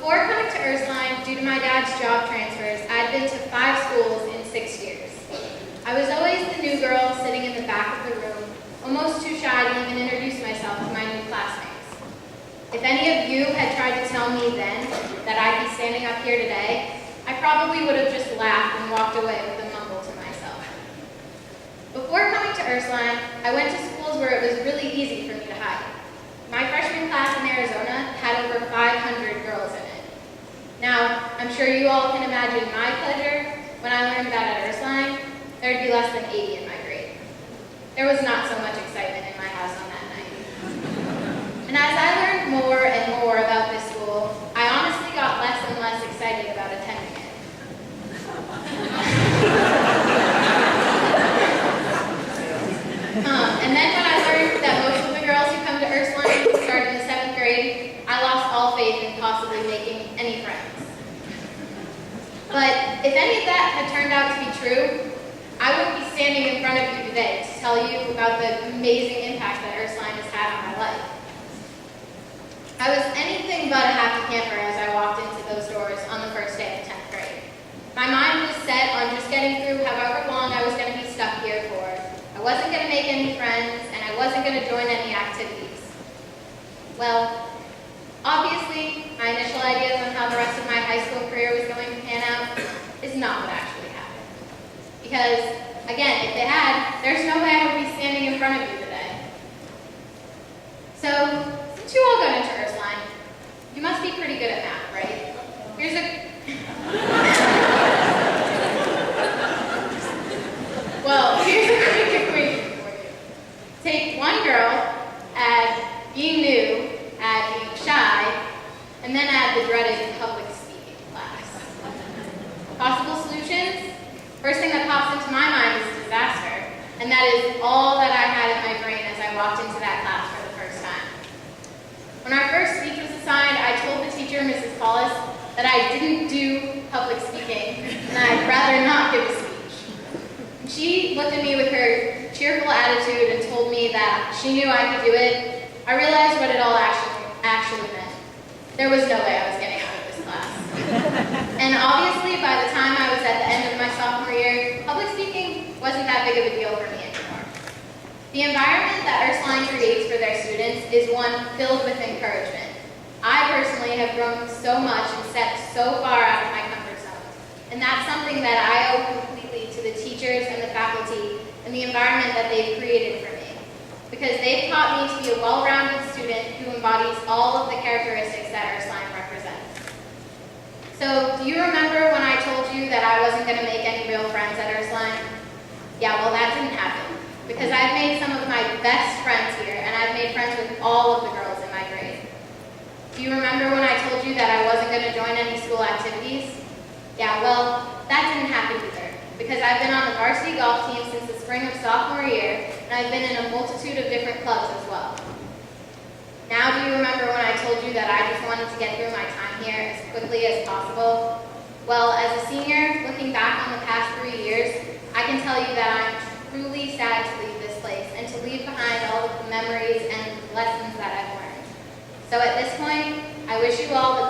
Before coming to Ursuline, due to my dad's job transfers, I'd been to 5 schools in 6 years. I was always the new girl sitting in the back of the room, almost too shy to even introduce myself to my new classmates. If any of you had tried to tell me then that I'd be standing up here today, I probably would have just laughed and walked away with a mumble to myself. Before coming to Ursuline, I went to schools where it was really easy for me to hide. My freshman class in Arizona had over 500 girls in it. Now, I'm sure you all can imagine my pleasure when I learned that at Ursuline, there'd be less than 80 in my grade. There was not so much excitement in my house on that night. And as I learned more and more about this school, I honestly got less and less excited about attending it. And then when I learned that most of the girls who come to Ursuline start in the 7th grade, I lost all faith in possibly making any friends. But if any of that had turned out to be true, I wouldn't be standing in front of you today to tell you about the amazing impact that Ursuline has had on my life. I was anything but a happy camper as I walked into those doors on the first day of 10th grade. My mind was set on just getting through however long I was going to be stuck here for. I wasn't going to make any friends, and I wasn't going to join any activities. Well, obviously, my initial ideas on how the rest of my high school career was going to pan out is not what actually happened. Because, again, if it had, there's no way I would be standing in front of you today. So, since you all got into Ursuline, you must be pretty good at math, right? Here's a quick equation for you. Take one girl, add being new, add being shy, and then add the dreaded public speaking class. Possible solutions? First thing that pops into my mind is disaster, and that is all that I had in my brain as I walked into that class for the first time. When our first speech was assigned, I told the teacher, Mrs. Paulus, that I didn't do public speaking, and I'd rather not give a speech. She looked at me with her cheerful attitude and told me that she knew I could do it. I realized what it all actually meant. There was no way I was getting out of this class. And obviously, by the time I was at the end of my sophomore year, public speaking wasn't that big of a deal for me anymore. The environment that Ursuline creates for their students is one filled with encouragement. I personally have grown so much and stepped so far out of my comfort zone. And that's something that I owe completely to the teachers and the faculty and the environment that they've created for me. Because they've taught me to be a well-rounded student who embodies all of the characteristics that Ursuline represents. So, do you remember when I told you that I wasn't going to make any real friends at Ursuline? Yeah, well, that didn't happen. Because I've made some of my best friends here, and I've made friends with all of the girls in my grade. Do you remember when I told you that I wasn't going to join any school activities? Yeah, well, that didn't happen either, because I've been on the varsity golf team since the spring of sophomore year, and I've been in a multitude of different clubs as well. Now, do you remember when I told you that I just wanted to get through my time here as quickly as possible? Well, as a senior, looking back on the past 3 years, I can tell you that I'm truly sad to leave this place and to leave behind all of the memories and lessons that I've learned. So at this point, I wish you all the